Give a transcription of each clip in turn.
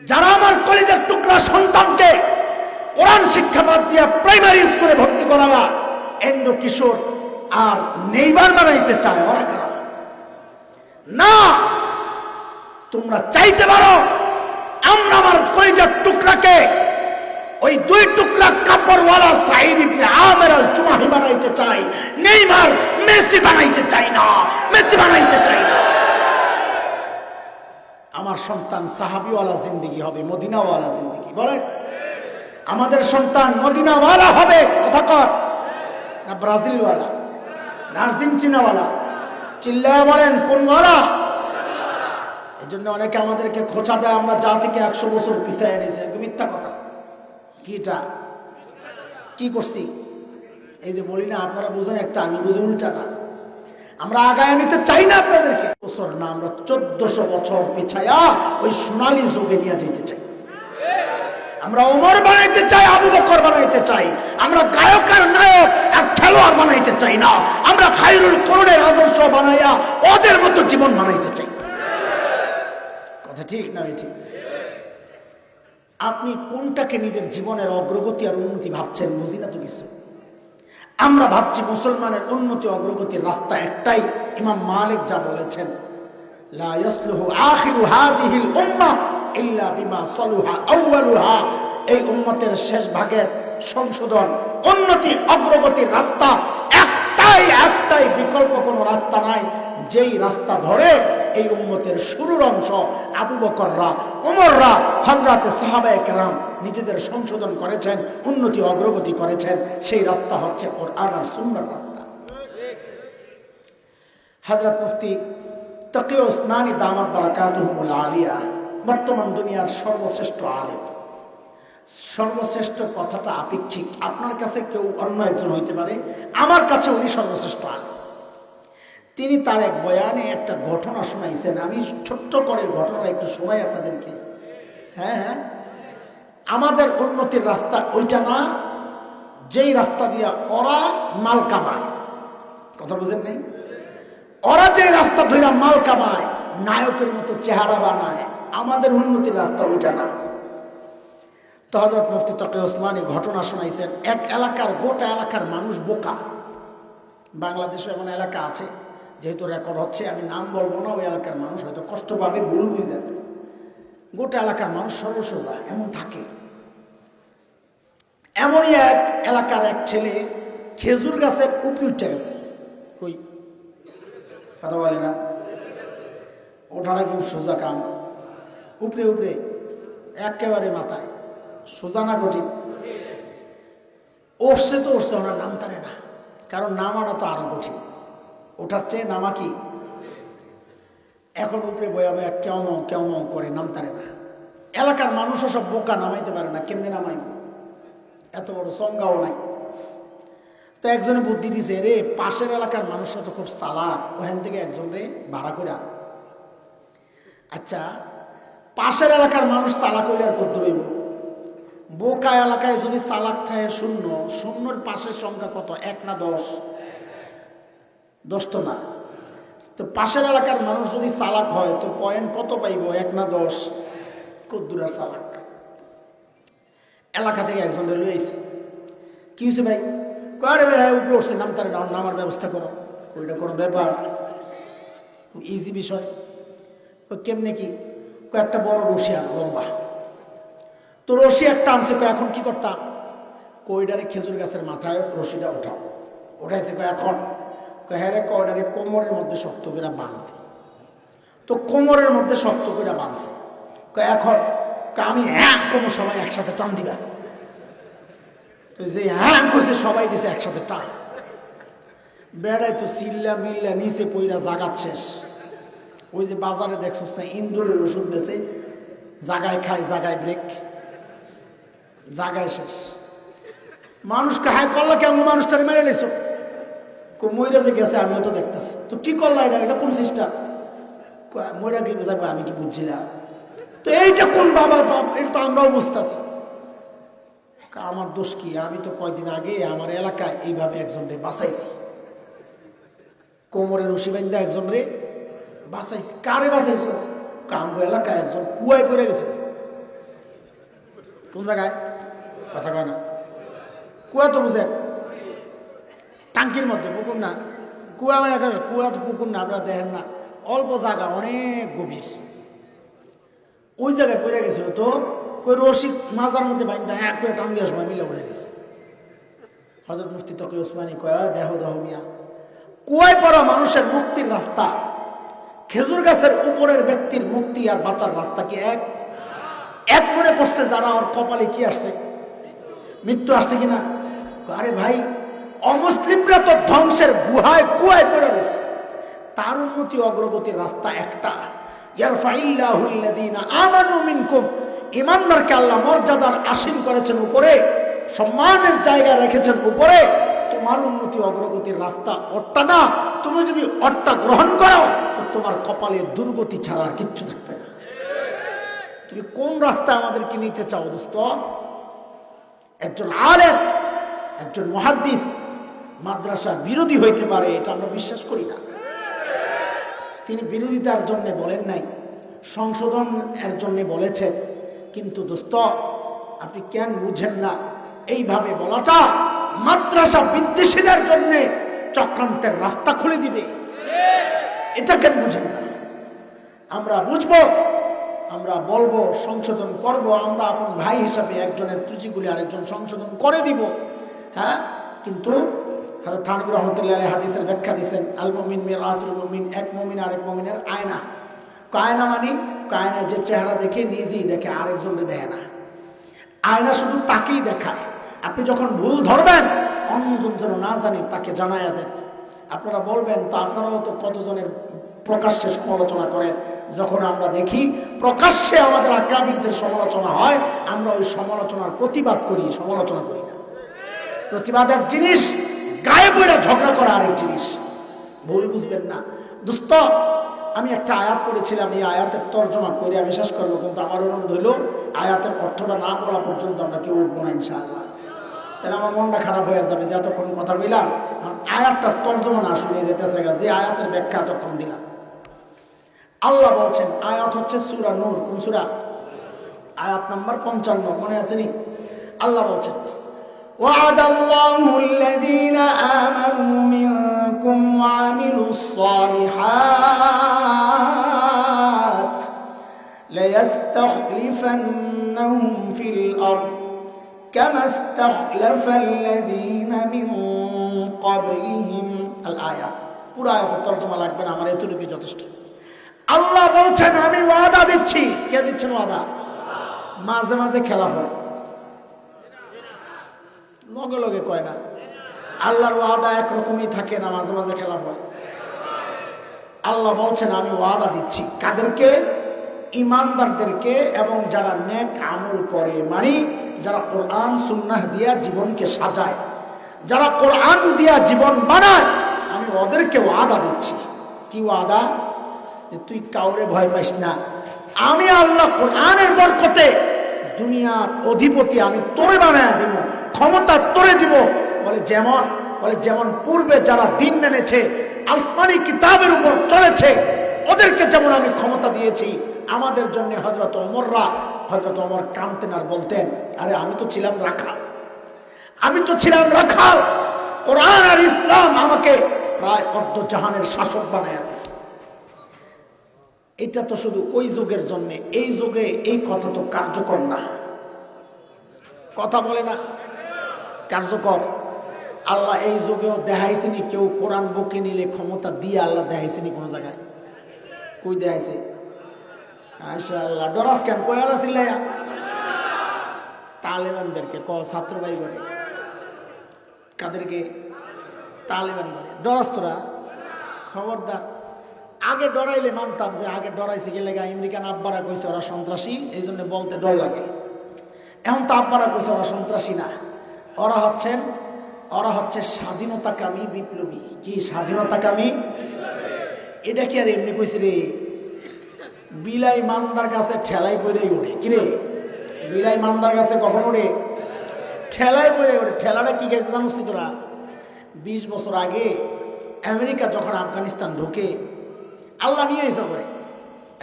যারা আমার কলেজের টুকরা সন্তানকে কোরআন শিক্ষা বাদ দিয়া প্রাইমারি স্কুলে ভর্তি করায়া এন্ডো কিশোর আর নেইবার বানাইতে চায়, ওরা কারা? না, তোমরা চাইতে পারো আমরা আমার কলেজের টুকরাকে ওই দুই টুকরা কাপড়ওয়ালা সাইদ ইবনে আমের আল জুমাহি বানাইতে চাই, নেইমার মেসি বানাইতে চাই না, মেসি বানাইতে চাই না। আমার সন্তান সাহাবীওয়ালা জিন্দেগি হবে, মদিনাওয়ালা জিন্দেগি। বলে আমাদের সন্তান মদিনাওয়ালা হবে, কথা কর না ব্রাজিলওয়ালা না আর্জেন্টিনাওয়ালা? চিল্লায় বলেন কোনওয়ালা? এই জন্য অনেকে আমাদেরকে খোঁচা দেয় আমরা জাতিকে 100 বছর পিছিয়ে এনেছি। মিথ্যা কথা। কিটা কি করছি? এই যে বলি না, আপনারা বুঝেন একটা, আমি বুঝি উল্টাটা। আমরা আগায় নিতে চাই না আপনাদেরকে বছর না, আমরা 1400 বছর পিছায়া ওই সোনালী যুগে নিয়ে যেতে চাই। আমরা ওমর বানাইতে চাই, আবু বকর বানাইতে চাই। আমরা গায়ক আর নায়ক আর খেলোয়াড় বানাইতে চাই না, আমরা খায়রুল কোরআনের আদর্শ বানাইয়া ওদের মতো জীবন বানাইতে চাই। কথা ঠিক না? ঠিক। আপনি কোনটাকে নিজের জীবনের অগ্রগতি আর উন্নতি ভাবছেন? বুঝি না তো কিছু। আমরা ভাবছি মুসলমানের উন্নতি অগ্রগতির রাস্তা একটাই। ইমাম মালিক যা বলেছেন, লা ইয়াসলুহু আখিরু হাযিহিল উম্মাহ ইল্লা বিমা সালুহা আউয়ালুহা। এই উম্মতের শেষ ভাগের সংশোধন, উন্নতি, অগ্রগতির রাস্তা একটাই, একটাই, বিকল্প কোনো রাস্তা নাই। যেই রাস্তা ধরে এই উম্মতের শুরুর অংশ আবু বকররা, ওমররা, হযরতে সাহাবায়ে কেরাম নিজেদের সংশোধন করেছেন, উন্নতি অগ্রগতি করেছেন, সেই রাস্তা হচ্ছে কোরআন আর সুন্নাহর রাস্তা। হযরত মুফতি তাকি ওসমানী দামাত বারাকাতুহুল আলিয়া বর্তমান দুনিয়ার সর্বশ্রেষ্ঠ আলেম। সর্বশ্রেষ্ঠ কথাটা আপেক্ষিক। আপনার কাছে কেউ অন্য একজন হইতে পারে, আমার কাছে উনি সর্বশ্রেষ্ঠ আলেম। তিনি তার এক বয়ানে একটা ঘটনা শোনাইছেন। আমি ছোট্ট করে ঘটনাটা একটু শোনাই আপনাদেরকে। হ্যাঁ, আমাদের উন্নতির রাস্তা ওইটা না যেই রাস্তা দিয়া ওরা মাল কামায়। কথা বুঝেন নাই? ওরা যে রাস্তা ধরে মাল কামায়, নায়কের মতো চেহারা বানায়, আমাদের উন্নতির রাস্তা ওইটা না। তো হযরত মুফতি তাকি ওসমানী ঘটনা শোনাইছেন। এক এলাকার, গোটা এলাকার মানুষ বোকা। বাংলাদেশে এমন এলাকা আছে, যেহেতু রেকর্ড হচ্ছে আমি নাম বলবো না, ওই এলাকার মানুষ হয়তো কষ্ট পাবে, ভুল বুঝে যাবে। গোটা এলাকার মানুষ সর্বসোজা এমন থাকে। এমনই এক এলাকার এক ছেলে খেজুর গাছের উপরে উঠে গেছে। কই কথা বলে না? ওঠাটা খুব সোজা কাম। উপরে উপরে একেবারে মাথায়, সোজা না কঠিন? উঠছে তো উঠছে, ওনার নাম তারে না, কারণ নামাটা তো আরো কঠিন। ওঠার চেয়ে নামা কি? এখন উপরে বয়া বয়া কেমন কেমন করে নামতারে না। এলাকার মানুষও সব বোকা, নামাইতে পারে না। কেমনে নামাইব? এত বড় সংজ্ঞাও নাই। তো একজনে বুদ্ধি দিছে, রে পাশের এলাকার মানুষরা তো খুব চালাক, ওখান থেকে একজন রে ভাড়া করে আন। আচ্ছা, পাশের এলাকার মানুষ চালাক হইলে আর করতে হইব? বোকা এলাকায় যদি চালাক থাকে শূন্য, শূন্যর পাশের সংখ্যা কত? 1 না 10? 10 তো না। তো পাশের এলাকার মানুষ যদি চালাক হয় তো পয়েন্ট কত পাইব? 1 না 10? কদ্দুর আর চালাক। এলাকা থেকে একজন লইছে। কি হয়েছে ভাই? আরে ভাই উপরে উঠছে, নামতারে না, নামার ব্যবস্থা করো। ওইটা কোনো ব্যাপার? ইজি বিষয়। কেমনে কি? একটা বড় রশি আনো, লম্বা। তো রশি একটা আনছে, এখন কি করতাম? কইডারে খেজুর গাছের মাথায় রশিটা উঠাও। উঠাইছে এখন হ্যাঁ রে, কয়ডারে কোমরের মধ্যে শক্ত করে বাঁধতে। তো কোমরের মধ্যে শক্ত করে বাঁধছে। এখন আমি হ্যাঁ কোনো সময় একসাথে টান দিবা। তো যে হ্যাঁ করছে সবাই দিছে একসাথে টান। বেড়াই তো চিল্লা মিল্লা নিচে পইরা জাগাত শেষ। ওই যে বাজারে দেখছিস না, ইন্দুরের ওষুধ বেছে, জাগায় খায়, জাগায় ব্রেক, জাগায় শেষ। মানুষকে হাই করলা কেমন? মানুষটারে মেরে লেছো। ময়রা যে গেছে আমিও তো দেখতেছি। তো কি করলা? এটা কোন সিস্টেম? ময়রা কি বোঝাবো? আমি কি বুঝছিলাম? তো এইটা কোন বাবা বাপ? এটা তো আমরাও বুঝতেছি। আমার দোষ কি? আমি তো কয়দিন আগে আমার এলাকায় এইভাবে একজন রে বাঁচাইছি। কোমরে রশি বান্ধা একজন রে বাঁচাইছি। কারে বাঁচাইছ? কামগো এলাকায় একজন কুয়ায় পড়ে গেছে। কোন জায়গায়? কথা কয় না। কুয়া তো বুঝেন, টাঙ্কির মধ্যে, পুকুর না। কুয়া মানে কুয়া তো পুকুর না, আপনারা দেখেন না, অল্প জায়গা, অনেক গভীর। ওই জায়গায় পড়ে গেছিল তো, ওই রশি মাজার মধ্যে বাইন্দা এক করে টান দেওয়ার সময় মিলে উড়ে গেছে। হযরত মুফতি তকি ওসমানী কয়, দেহ দেহ মিয়া, কুয়ায় পড়া মানুষের মুক্তির রাস্তা, খেজুর গাছের উপরের ব্যক্তির মুক্তি আর বাঁচার রাস্তা কি এক? এক মনে করছে যারা, ওর কপালে কি আসছে? মৃত্যু আসছে কিনা? আরে ভাই, অমুসলিমরা তো ধ্বংসের গুহায় কুয়ায় পড়ে গেছে, তার উন্নতি অগ্রগতির রাস্তা একটা, ইয়ারফাইল্লাহুল্লাযীনা আমানু মিনকুম, ঈমানদারকে আল্লাহ মর্যাদার আসীন করেছেন উপরে, সম্মানের জায়গা রেখেছেন উপরে। তোমার উন্নতি অগ্রগতির রাস্তা ওটা না, তুমি যদি ওটা গ্রহণ করো তো তোমার কপালে দুর্গতি ছাড়া আর কিচ্ছু থাকবে না। তুমি কোন রাস্তা আমাদেরকে নিতে চাও দোস্ত? একজন আলেম, একজন মুহাদ্দিস মাদ্রাসা বিরোধী হইতে পারে, এটা আমরা বিশ্বাস করি না। তিনি বিরোধিতার জন্য বলেন নাই, সংশোধনের জন্য বলেছেন। কিন্তু দোস্ত, আপনি কেন বুঝেন না এইভাবে বলাটা মাদ্রাসা বিদ্বেষীদের জন্য চক্রান্তের রাস্তা খুলে দিবে? এটা কেন বুঝেন না? আমরা বুঝবো, আমরা বলবো, সংশোধন করব। আমরা আপন ভাই হিসাবে একজনের ত্রুটিগুলি আরেকজন সংশোধন করে দিব। হ্যাঁ, কিন্তু হযরত থানভী রাহমাতুল্লাহি আলাইহি হাদিসের ব্যাখ্যা দিয়েছেন, আল মুমিন মিরআতুল মুমিন, এক মুমিন আরেক মুমিনের আয়না। আয়না মানে আয়না যে চেহারা দেখে নিজেই দেখে, আরেকজনকে দেখে না। আয়না শুধু তাকেই দেখায়। আপনি যখন ভুল ধরবেন, অন্যজন যেন না জানে তাকে জানায়া দেন। আপনারা বলবেন, তা আপনারাও তো কতজনের প্রকাশ্যে সমালোচনা করেন। যখন আমরা দেখি প্রকাশ্যে আমাদের আকাবিরদের সমালোচনা হয়, আমরা ওই সমালোচনার প্রতিবাদ করি, সমালোচনা করি না। প্রতিবাদ এক জিনিস, গায়ে পড়ে ঝগড়া করা আরেক জিনিস। ভুল বুঝবেন না দোস্ত। আমি একটা আয়াত পড়েছিলাম, এই আয়াতের তর্জমা করে আমি শেষ করবো, কিন্তু আমার অনুরোধ হইল আয়াতের অর্থটা না পড়া পর্যন্ত আমরা কেউ উঠবো না ইনশাআল্লাহ। তাহলে আমার মনটা খারাপ হয়ে যাবে যে এতক্ষণ কথা বললাম, আয়াতটার তর্জমা না শুনিয়ে যেতেছে, যে আয়াতের ব্যাখ্যা এতক্ষণ দিলাম। আল্লাহ বলছেন, আয়াত হচ্ছে সূরা নূর। কোন সূরা? আয়াত নাম্বার 55, মনে আছে নি? আল্লাহ বলছেন, ওয়া'দাল্লাহু আল্লাযীনা আমানু মিনকুম ওয়া আমিলুস সালিহাত লায়াস্তাখলিফান্নাহুম ফিল আরদ কামা ইসতাখলাফাল্লাযীনা মিন ক্বাবলিহিম। আল আয়াত। পুরো আয়াতের তর্জমা লাগবে না, আমার এতটুকুই যথেষ্ট। আল্লাহ বলছেন, আমি ওয়াদা দিচ্ছি। কে দিচ্ছেন ওয়াদা? মাঝে মাঝে খেলাফ হয়, লগে লগে কয় না। আল্লাহর ওয়াদা একরকমই থাকে না, মাঝে মাঝে খেলাফ হয়। আল্লাহ বলছেন, আমি ওয়াদা দিচ্ছি। কাদেরকে? ঈমানদারদেরকে, এবং যারা নেক আমল করে, মানে যারা কোরআন সুন্নাহ দিয়া জীবনকে সাজায়, যারা কোরআন দিয়া জীবন বানায়, আমি ওদেরকে ওয়াদা দিচ্ছি। কি ওয়াদা? যে তুই কাউরে ভয় পাইস না, আমি আল্লাহ কোরআনের বরকতে দুনিয়ার অধিপতি আমি তোরে বানায় দিব, ক্ষমতা তোরে দিব। বলে যেমন পূর্বে যারা দিন মেনেছে, আসমানি কিতাবের উপর চলেছে, ওদেরকে যেমন আমি ক্ষমতা দিয়েছি, আমাদের জন্য হযরত ওমর কাঁদতেন আর বলতেন, আরে আমি তো ছিলাম রাখাল, কোরআন আর ইসলাম আমাকে প্রায় অর্ধ জাহানের শাসক বানায় দিয়েছে। এটা তো শুধু ওই যুগের জন্য, এই যুগে এই কথা তো কার্যকর না। কথা বলে না, কার্যকর। আল্লাহ এই যুগেও দেখাইছেনি কেউ কোরআন বুকে নিলে ক্ষমতা দিয়ে, আল্লাহ দেখাইছেনি কোন জায়গায়? কই দেখাইছে? মাশাআল্লাহ। ডরাস কেন? কই আলা চিল্লায়া? তালেবানদেরকে ছাত্র ভাই করে। কাদেরকে? তালেবান করে। ডরাস তোরা? খবরদার। আগে ডরাইলে মানতাম, যে আগে ডরাইছে গেলে আমেরিকান আব্বারা কইছে ওরা সন্ত্রাসী, এই জন্য বলতে ডর লাগে। এখন তো আব্বারা কইছে ওরা সন্ত্রাসী না, ওরা হচ্ছে স্বাধীনতাকামী বিপ্লবী। কি স্বাধীনতাকামী? এটা কি আর এমনি কইছে রে? বিলাই মান্দার গাছে ঠেলাই পড়েই ওঠে। কিরে, বিলাই মান্দার গাছে কখন ওঠে? ঠেলাই পড়ে ওঠে। ঠেলাটা কি গেছে জানোস তোরা? 20 বছর আগে আমেরিকা যখন আফগানিস্তান ঢুকে, আল্লাহ নিয়ে এসে করে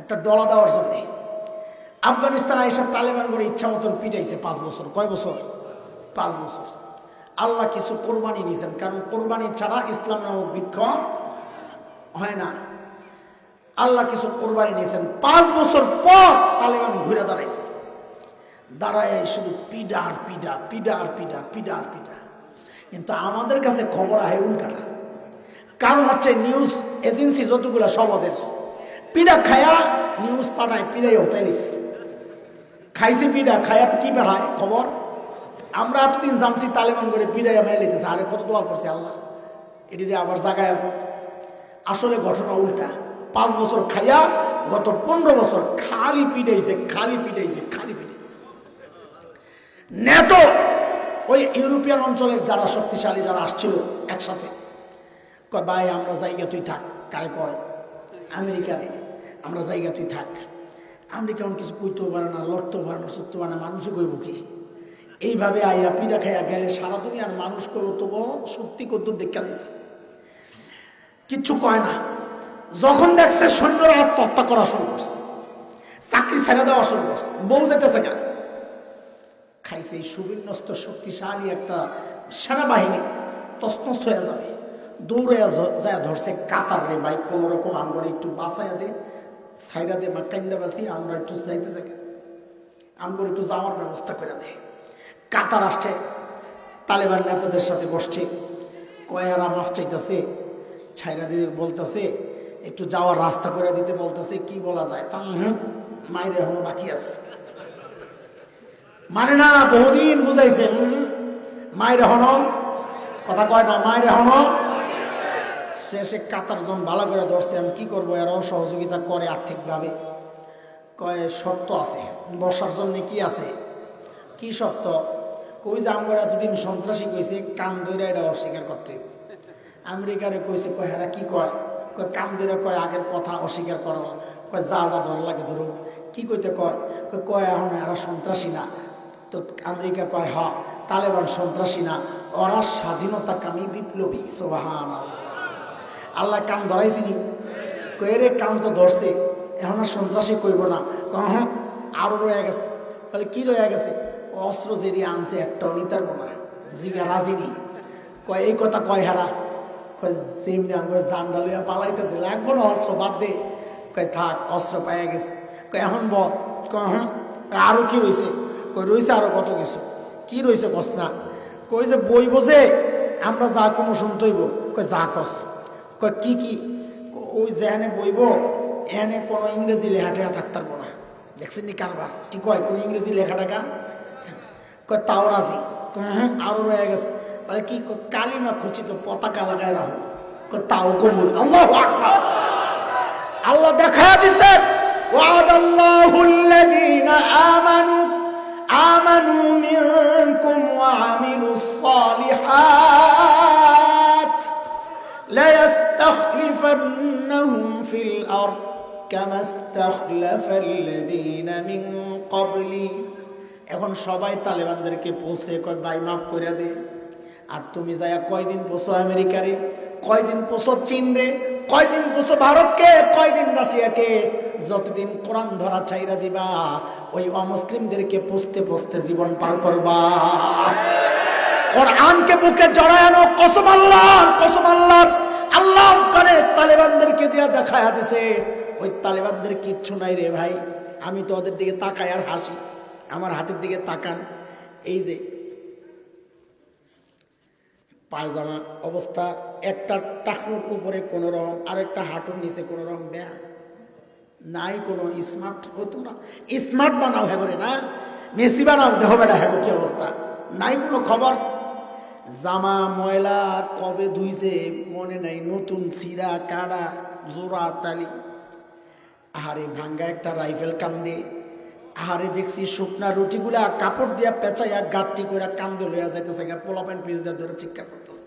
একটা ডলা দেওয়ার জন্যে। আফগানিস্তান আইসা তালেবান করে ইচ্ছা মতন পিটাইছে 5 বছর। কয় বছর? 5 বছর। আল্লাহ কিছু কোরবানি নিয়েছেন, কারণ কোরবানি ছাড়া ইসলাম নামক বৃক্ষ হয় না। আল্লাহ কিছু কোরবানি নিয়েছেন। 5 বছর পর তালেবান ঘুরে দাঁড়াইছে, দাঁড়ায় শুধু পিডা আর পিডা, পিডা আর পিডা, পিডা আর পিডা। কিন্তু আমাদের কাছে খবর আহে উল্টাটা। কারণ হচ্ছে নিউজ এজেন্সি যতগুলো সব ওদের পিডা খায়া নিউজ পাঠায়, পিডাই হোটেলিস খাইছে, পিডা খায়া কি বেড়ায় খবর। আমরা এতদিন জানছি তালেবান করে পিডাই মেরে নিতেছে, আরে কত দোয়া করছে আল্লাহ এটি আবার জাগায়। আসলে ঘটনা উল্টা। 5 বছর খাইয়া গত 15 বছর খালি পিটাইছে, খালি পিটাইছে, খালি পিটাইছে। ন্যাটো ওই ইউরোপিয়ান অঞ্চলের যারা শক্তিশালী যারা আসছিল একসাথে কয় ভাই আমরা জায়গা তুই থাক। কারে কয়? আমেরিকারে। আমরা জায়গা তুই থাক। আমেরিকা কিছু কইতেও পারে না, লড়তেও পারে না, সত্যি পারে না, মানুষই কইব কি? এইভাবে আইয়া পিঠা খাইয়া গেলে সারা দুনিয়ার মানুষ করবো তবু সত্যি কদ্দুর দেখে লাইছে, কিচ্ছু কয় না। যখন দেখছে সৈন্যরা আত্মহত্যা করা শুরু করছে, চাকরি ছেড়ে দেওয়া শুরু করছে, বউ যেতেছে কেন খাইছে। এই সুবিন্যস্ত শক্তিশালী একটা সেনাবাহিনী তসনস হয়ে যাবে, দৌড়ে যায় ধরছে কাতার। রে ভাই কোন রকম আমগরে একটু বাঁচাইয়া দে, সাইডা দে, মাকাইন্দা বাসি, আমরা একটু যাইতে যাই, আমগরে একটু যাওয়ার ব্যবস্থা করে দে। কাতার আসছে, তালেবান নেতাদের সাথে বসছে, কয়েরা মাফ চাইতেছে, ছাইরা দিয়ে বলতেছে একটু যাওয়ার রাস্তা করে দিতে বলতেছে। কি বলা যায়? তা মায়ের এখনো বাকি আছে, মানে না, বহুদিন বুঝাইছে, মায়ের এখনো কথা কয় না, মায়ের এখনো। শেষে কাতার জন ভালো করে ধরছে, আমি কি করবো, এরাও সহযোগিতা করে আর্থিকভাবে। কয় শর্ত আছে বসার জন্য। কি আছে? কি শর্ত? কই যে আমরা এতদিন সন্ত্রাসী কইছে, কান ধরে এটা অস্বীকার করতে। আমেরিকারে কইছে, কয় হেরা কি কয়? কয় কান ধরে, কয় আগের কথা অস্বীকার করো। কয় যা যা ধর লাগে ধরুক। কি কইতে কয়? কয় এখন এরা সন্ত্রাসী না। তো আমেরিকা কয় হ, তালেবান সন্ত্রাসী না, ওরা স্বাধীনতাকামী বিপ্লবী। সুবহানাল্লাহ। আল্লাহ কান ধরাইছিনি? কয়ে রে কান তো ধরছে, এখন আর সন্ত্রাসী কইব না। হ্যাঁ আরো রয়ে গেছে। বলে কি রয়ে গেছে? অস্ত্র যেরি আনছে একটাও নিতার না, জিগা রাজিনি। কয় এই কথা কয় হারা? কয় যেমনি আমরা জান্ডা লইয়া পালাইতে দিল, একবার অস্ত্র বাদ দে। কয় থাক, অস্ত্র পাইয়া গেছে। কয় এখন বল। কয় হ্যাঁ। আরো কি রয়েছে? কই রয়েছে আরো কত কিছু। কি রয়েছে কস না? কই যে বই বোঝে আমরা যা কোনো শুনতেইব। কয় যা কস। কয় কি কি? ওই যেখানে বইব এখানে কোনো ইংরেজি লেখাটা থাকতে পারবো না। দেখছেন নি কারবার? কি কয়? কোনো ইংরেজি লেখা টাকা? কয় তাও রাজি। আরো রয়ে গেছে। বলে কি? কালিমা খুচিত পতাকা লাগায় রাখো। তাও কবুল। আল্লাহু আকবার। আল্লাহ দেখা দিছে, ওয়াদাল্লাহুল্লাযীনা আমানু মিনকুম ওয়া আমিলুস সালিহাত লা ইস্তাখলিফান্নাহুম ফিল আরদ কামা ইস্তাখলাফাল্লাযীনা মিন ক্বাবলি। এখন সবাই তালেবানদেরকে পৌঁছে কয় ভাই মাফ করে দে। আর তুমি যায়া কয়দিন পৌঁছো আমেরিকারে, কয়দিন পৌঁছো চীন রে, কয়দিন পৌঁছো ভারতকে, কয়দিন রাশিয়াকে। যতদিন কোরআন ধরা ছাইরা দিবা ওই অমুসলিমদেরকে পুষতে পুষতে জীবন পার করবা। কোরআনকে বুকে জড়ায় আনো। কসম আল্লাহর, কসম আল্লাহর। আল্লাহ করে তালেবানদেরকে দিয়া দেখায়া দিছে ওই তালেবানদের কিচ্ছু নাই রে ভাই। আমি তো ওদের দিকে তাকাই আর হাসি। আমার হাতের দিকে তাকান, এই যে পায়জামা অবস্থা, একটা টাকুর উপরে কোনো রকম, আরেকটা হাঁটুর নিচে কোনো রকম বেয়া নাই। কোনো স্মার্ট হতো না, স্মার্ট বানাও হ্যাঁ করে না, মেসি বানাও দেহ বেটা হ্যাঁ কি অবস্থা নাই কোনো খবর। জামা ময়লা কবে ধুইছে মনে নাই, নতুন সিরা কাড়া জোড়া তালি। আহারে ভাঙ্গা একটা রাইফেল কান্দে। আহারে দেখছি শুকনা রুটিগুলা কাপড় দিয়া পেঁচাইয়া গাঁটটি করে কান্দে লইয়া যাইতেছে, পোলা প্যান্ট পিস দিয়ে ধরে চিৎকার করতেছে,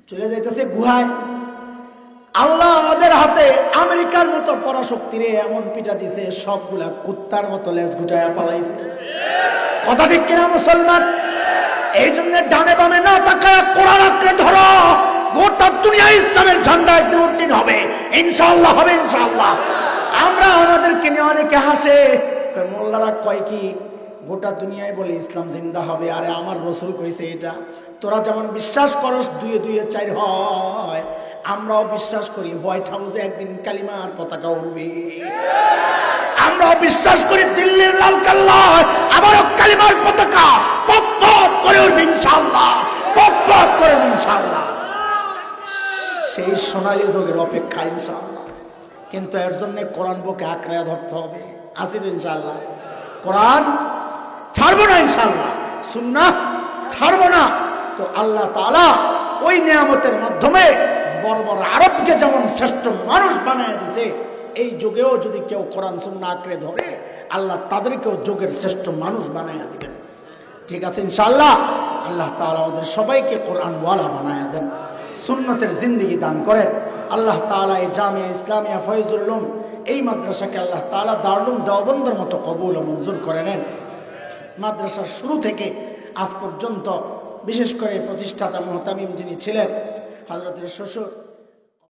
চলে যাইতেছে গুহায়। আল্লাহ ওদের হাতে আমেরিকার মতো পরাশক্তি রে এমন পিঠা দিছে, সবগুলা কুত্তার মতো লেজ গুটাইয়া পালাইছে। কথা ঠিক কিনা মুসলমান? এই জন্য ডানে বামে না তাকায় কোরআন আঁকড়ে ধরো। গোটা দুনিয়া ইসলামের ঝান্ডা একদিন উত্তীর্ণ হবে, ইনশাআল্লাহ হবে, ইনশাআল্লাহ। আমরা আমাদেরকে নিয়ে অনেকে হাসে, মোল্লারা কয় কি গোটা দুনিয়ায় বলে ইসলাম জিন্দা হবে, আরে আমার রসুল কইছে এটা। তোরা যেমন বিশ্বাস করস দুয়ে দুয়ে চার হয়, আমরাও বিশ্বাস করি হোয়াইট হাউসে একদিন কালিমার পতাকা উড়বে। আমরাও বিশ্বাস করি দিল্লির লাল কেল্লায় আবারও কালিমার পতাকা পথ পথ করে উঠবে ইনশাআল্লাহ, পথ পথ করে ইনশাআল্লাহ। সেই সোনালী যুগের অপেক্ষা ইনশাআল্লাহ। কিন্তু এর জন্য কোরআন বুকে আঁকড়ে ধরতে হবে। আসি তো ইনশাআল্লাহ, কোরআন ছাড়বো না ইনশাআল্লাহ, সুন্নাহ ছাড়বো না। তো আল্লাহ তাআলা ওই নিয়ামতের মাধ্যমে বড় বড় আরবকে যেমন শ্রেষ্ঠ মানুষ বানায় দিছে, এই যুগেও যদি কেউ কোরআন সুন্নাহ আঁকড়ে ধরে আল্লাহ তাদেরকেও যুগের শ্রেষ্ঠ মানুষ বানায় দিবেন। ঠিক আছে ইনশাআল্লাহ। আল্লাহ তাআলা ওদের সবাইকে কোরআনওয়ালা বানায় দেন, সুন্নতের জিন্দেগি দান করেন। আল্লাহ তাআলা এই জামিয়া ইসলামিয়া ফয়জুল উলুম এই মাদ্রাসাকে আল্লাহ তাআলা দারুল উলুম দেওবন্দের মতো কবুল ও মঞ্জুর করে নেন। মাদ্রাসার শুরু থেকে আজ পর্যন্ত বিশেষ করে প্রতিষ্ঠাতা মুহতামিম যিনি ছিলেন হযরতের শ্বশুর